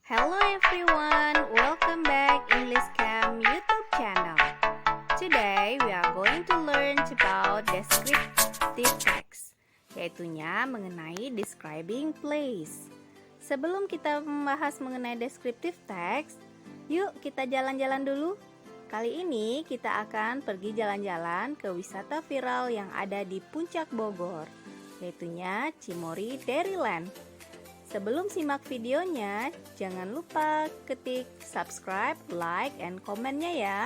Hello everyone, welcome back English Camp YouTube channel. Today we are going to learn about descriptive text, yaitunya mengenai describing place. Sebelum kita membahas mengenai descriptive text, yuk kita jalan-jalan dulu. Kali ini kita akan pergi jalan-jalan ke wisata viral yang ada di Puncak Bogor, yaitunya Cimory Dairyland. Sebelum simak videonya, jangan lupa ketik subscribe, like, and komennya ya.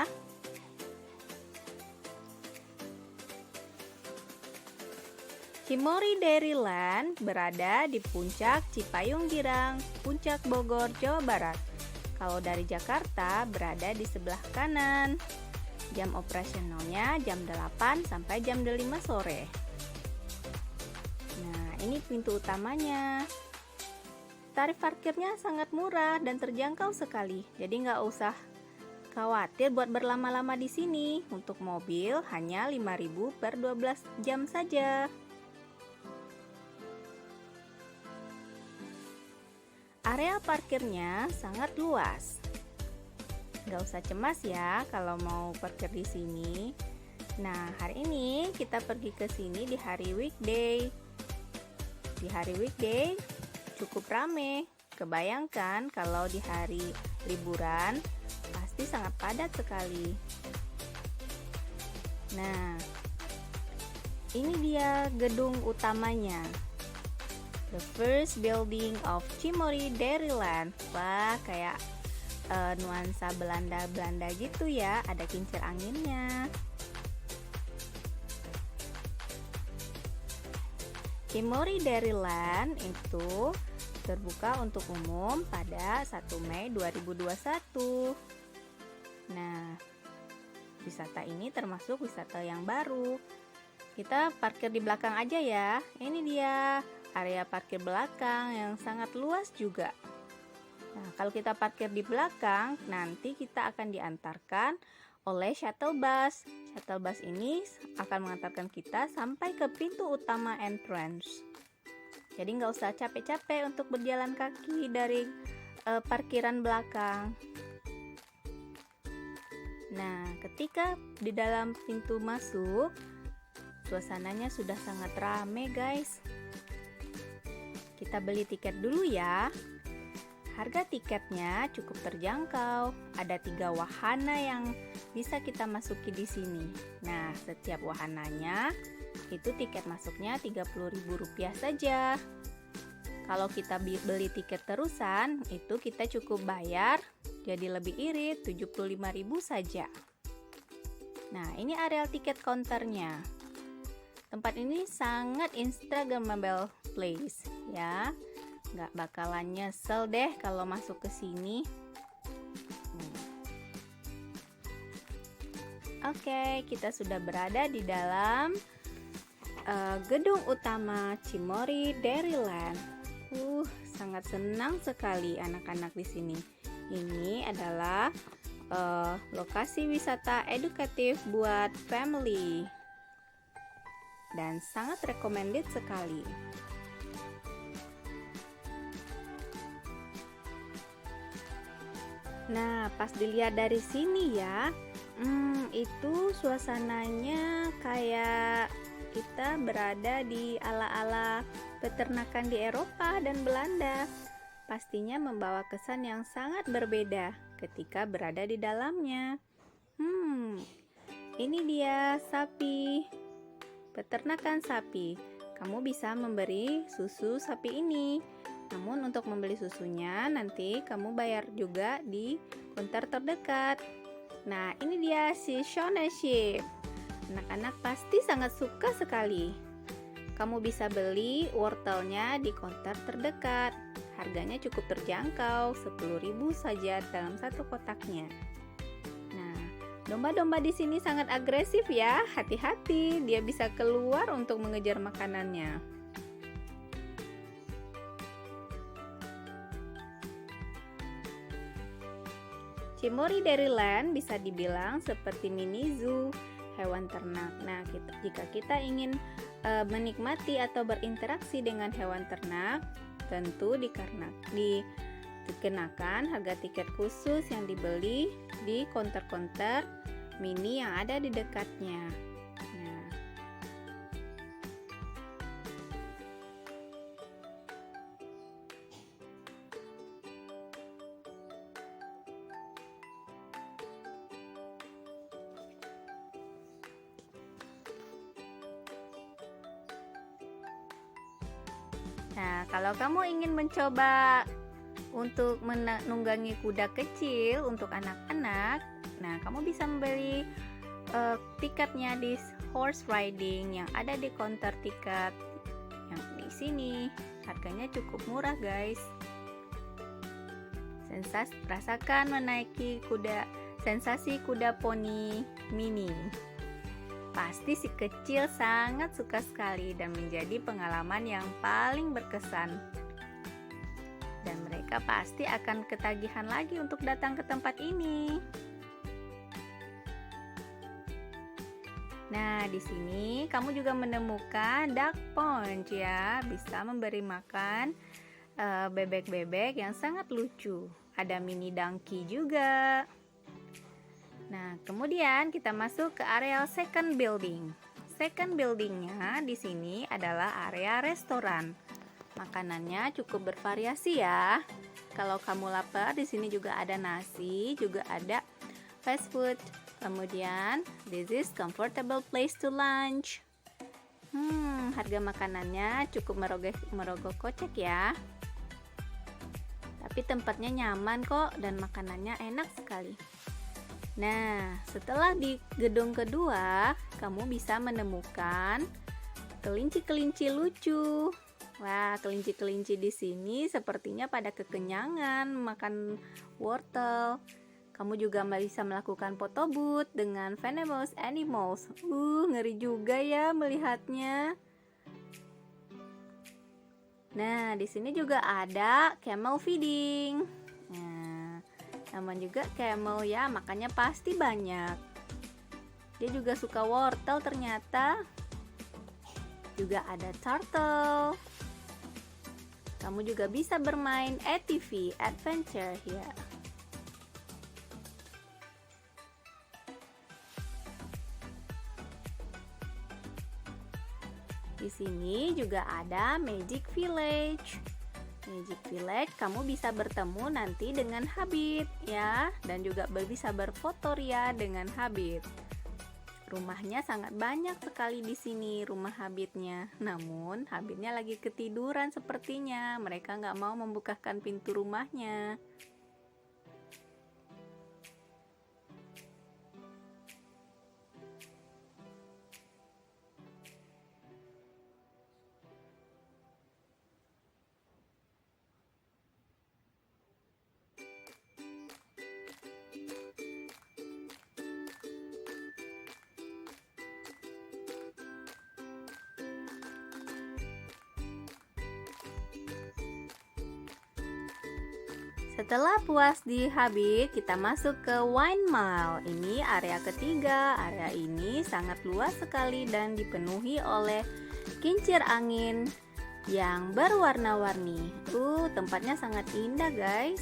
Cimory Dairyland berada di puncak Cipayung Girang, Puncak Bogor, Jawa Barat. Kalau dari Jakarta berada di sebelah kanan. Jam operasionalnya jam 8 sampai jam 5 sore. Nah, ini pintu utamanya. Tarif parkirnya sangat murah dan terjangkau sekali, jadi nggak usah khawatir buat berlama-lama di sini. Untuk mobil hanya 5.000 per 12 jam saja. Area parkirnya sangat luas. Nggak usah cemas ya kalau mau parkir di sini. Nah, hari ini kita pergi ke sini di hari weekday. Di hari weekday cukup rame. Kebayangkan kalau di hari liburan pasti sangat padat sekali. Nah, ini dia gedung utamanya. The first building of Cimory Dairyland. Wah, kayak nuansa Belanda gitu ya. Ada kincir anginnya. Cimory Dairyland itu terbuka untuk umum pada 1 Mei 2021. Nah, wisata ini termasuk wisata yang baru. Kita parkir di belakang aja ya. Ini dia area parkir belakang yang sangat luas juga. Nah, kalau kita parkir di belakang, nanti kita akan diantarkan oleh shuttle bus. Shuttle bus ini akan mengantarkan kita sampai ke pintu utama entrance. Jadi nggak usah capek-capek untuk berjalan kaki dari parkiran belakang. Nah, ketika di dalam pintu masuk, suasananya sudah sangat ramai guys. Kita beli tiket dulu ya. Harga tiketnya cukup terjangkau. Ada 3 wahana yang bisa kita masuki di sini. Nah, setiap wahananya itu tiket masuknya Rp30.000 saja. Kalau kita beli tiket terusan, itu kita cukup bayar jadi lebih irit Rp75.000 saja. Nah, ini areal tiket counternya. Tempat ini sangat instagramable place ya. Nggak bakalan nyesel deh kalau masuk ke sini. Oke, kita sudah berada di dalam gedung utama Cimory Dairyland. Sangat senang sekali anak-anak di sini. Ini adalah lokasi wisata edukatif buat family dan sangat recommended sekali. Nah, pas dilihat dari sini ya, itu suasananya kayak kita berada di ala-ala peternakan di Eropa dan Belanda. Pastinya membawa kesan yang sangat berbeda ketika berada di dalamnya. Ini dia sapi, peternakan sapi. Kamu bisa memberi susu sapi ini. Namun untuk membeli susunya nanti kamu bayar juga di counter terdekat. Nah, ini dia si Shona Sheep. Anak-anak pasti sangat suka sekali. Kamu bisa beli wortelnya di counter terdekat. Harganya cukup terjangkau, Rp10.000 saja dalam satu kotaknya. Nah, domba-domba di sini sangat agresif ya. Hati-hati, dia bisa keluar untuk mengejar makanannya. Cimory Dairyland bisa dibilang seperti mini zoo hewan ternak. Nah, jika kita ingin menikmati atau berinteraksi dengan hewan ternak, tentu dikenakan harga tiket khusus yang dibeli di counter-counter mini yang ada di dekatnya. Nah, kalau kamu ingin mencoba untuk menunggangi kuda kecil untuk anak-anak, nah kamu bisa membeli tiketnya di horse riding yang ada di counter tiket yang di sini. Harganya cukup murah, guys. Rasakan menaiki sensasi kuda poni mini. Pasti si kecil sangat suka sekali dan menjadi pengalaman yang paling berkesan. Dan mereka pasti akan ketagihan lagi untuk datang ke tempat ini. Nah, di sini kamu juga menemukan duck pond ya, bisa memberi makan bebek-bebek yang sangat lucu. Ada mini donkey juga. Nah, kemudian kita masuk ke area second building. Second buildingnya di sini adalah area restoran. Makanannya cukup bervariasi ya. Kalau kamu lapar, di sini juga ada nasi, juga ada fast food. Kemudian, this is comfortable place to lunch. Harga makanannya cukup merogoh kocek ya. Tapi tempatnya nyaman kok dan makanannya enak sekali. Nah, setelah di gedung kedua, kamu bisa menemukan kelinci-kelinci lucu. Wah, kelinci-kelinci di sini sepertinya pada kekenyangan makan wortel. Kamu juga bisa melakukan foto booth dengan venomous animals. Ngeri juga ya melihatnya. Nah, di sini juga ada camel feeding. Nama juga camel ya, makannya pasti banyak. Dia juga suka wortel ternyata. Juga ada turtle. Kamu juga bisa bermain ATV, adventure ya. Di sini juga ada Magic Village. Magic Village kamu bisa bertemu nanti dengan Habit ya, dan juga bisa berfoto ria dengan Habit. Rumahnya sangat banyak sekali di sini rumah Habitnya. Namun Habitnya lagi ketiduran sepertinya. Mereka nggak mau membukakan pintu rumahnya. Setelah puas di Habit, kita masuk ke Wine Mall. Ini area ketiga. Area ini sangat luas sekali dan dipenuhi oleh kincir angin yang berwarna-warni. Tempatnya sangat indah, guys.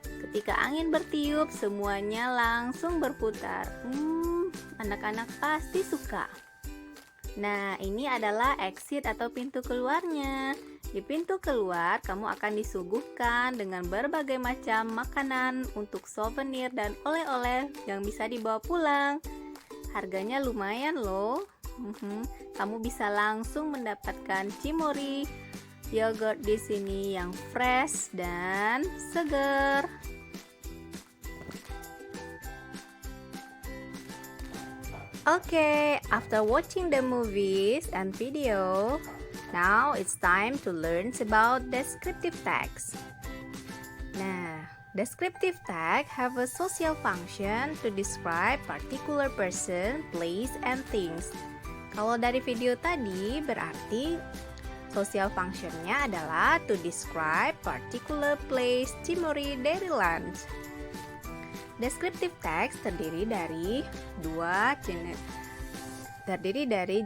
Ketika angin bertiup, semuanya langsung berputar. Anak-anak pasti suka. Nah, ini adalah exit atau pintu keluarnya. Di pintu keluar, kamu akan disuguhkan dengan berbagai macam makanan untuk souvenir dan oleh-oleh yang bisa dibawa pulang. Harganya lumayan loh. Kamu bisa langsung mendapatkan Cimory yogurt di sini yang fresh dan segar. Okay, after watching the movies and video, now it's time to learn about descriptive tags. Nah, descriptive tag have a social function to describe particular person, place, and things. Kalau dari video tadi berarti social functionnya adalah to describe particular place, Cimory Dairyland. Descriptive tags terdiri dari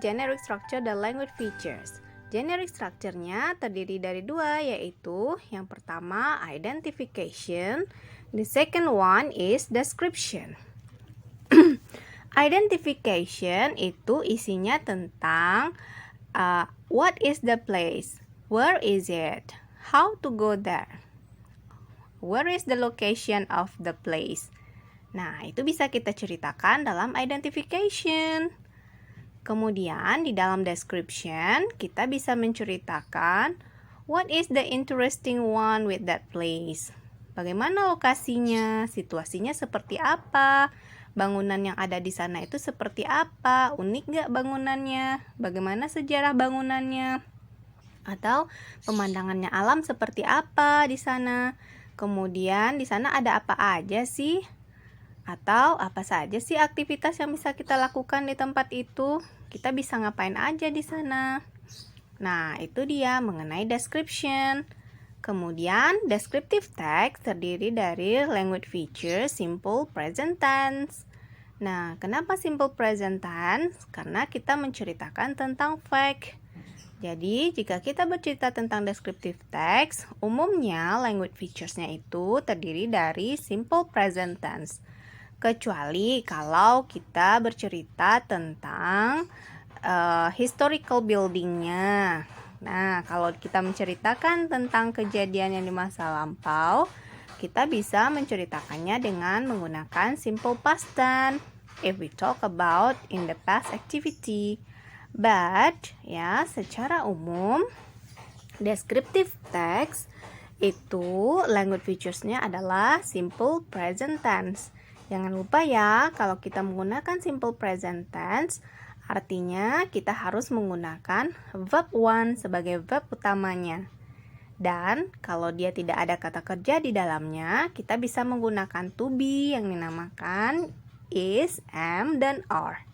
generic structure dan language features. Generic structure-nya terdiri dari dua, yaitu yang pertama identification, the second one is description. Identification itu isinya tentang what is the place, where is it, how to go there, where is the location of the place. Nah, itu bisa kita ceritakan dalam identification. Kemudian di dalam description, kita bisa menceritakan what is the interesting one with that place. Bagaimana lokasinya, situasinya seperti apa, bangunan yang ada di sana itu seperti apa, unik gak bangunannya, bagaimana sejarah bangunannya, atau pemandangannya alam seperti apa di sana. Kemudian di sana ada apa aja sih? Atau apa saja sih aktivitas yang bisa kita lakukan di tempat itu? Kita bisa ngapain aja di sana? Nah, itu dia mengenai description. Kemudian, descriptive text terdiri dari language feature simple present tense. Nah, kenapa simple present tense? Karena kita menceritakan tentang fact. Jadi, jika kita bercerita tentang descriptive text, umumnya language features-nya itu terdiri dari simple present tense. Kecuali kalau kita bercerita tentang historical building-nya. Nah, kalau kita menceritakan tentang kejadian yang di masa lampau, kita bisa menceritakannya dengan menggunakan simple past tense if we talk about in the past activity. But, ya, secara umum, descriptive text itu language features-nya adalah simple present tense. Jangan lupa ya, kalau kita menggunakan simple present tense, artinya kita harus menggunakan verb one sebagai verb utamanya. Dan kalau dia tidak ada kata kerja di dalamnya, kita bisa menggunakan to be yang dinamakan is, am, dan are.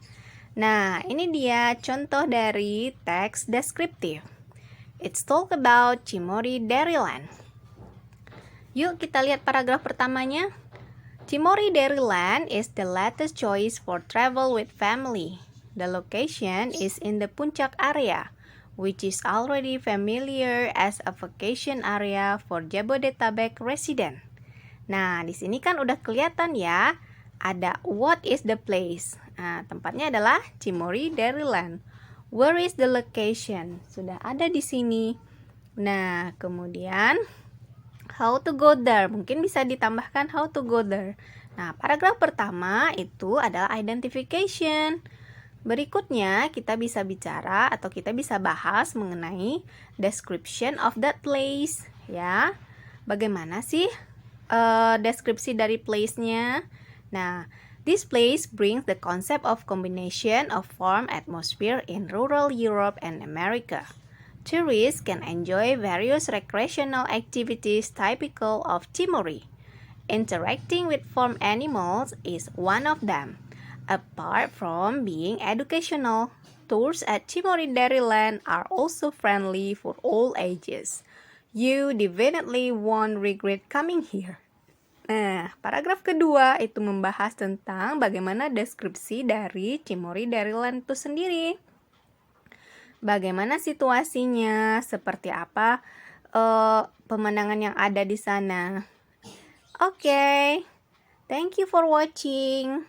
Nah, ini dia contoh dari teks deskriptif. It's talk about Cimory Dairyland. Yuk kita lihat paragraf pertamanya. Cimory Dairyland is the latest choice for travel with family. The location is in the Puncak area, which is already familiar as a vacation area for Jabodetabek resident. Nah, di sini kan udah kelihatan ya, ada what is the place. Nah, tempatnya adalah Cimory Dairyland. Where is the location? Sudah ada di sini. Nah, kemudian how to go there. Mungkin bisa ditambahkan how to go there. Nah, paragraf pertama itu adalah identification. Berikutnya, kita bisa bicara atau kita bisa bahas mengenai description of that place. Ya, bagaimana sih deskripsi dari place-nya? Nah, this place brings the concept of combination of warm atmosphere in rural Europe and America. Tourists can enjoy various recreational activities typical of Cimory. Interacting with farm animals is one of them. Apart from being educational, tours at Cimory Dairyland are also friendly for all ages. You definitely won't regret coming here. Nah, paragraf kedua itu membahas tentang bagaimana deskripsi dari Cimory Dairyland itu sendiri. Bagaimana situasinya, seperti apa pemandangan yang ada di sana. Oke, thank you for watching.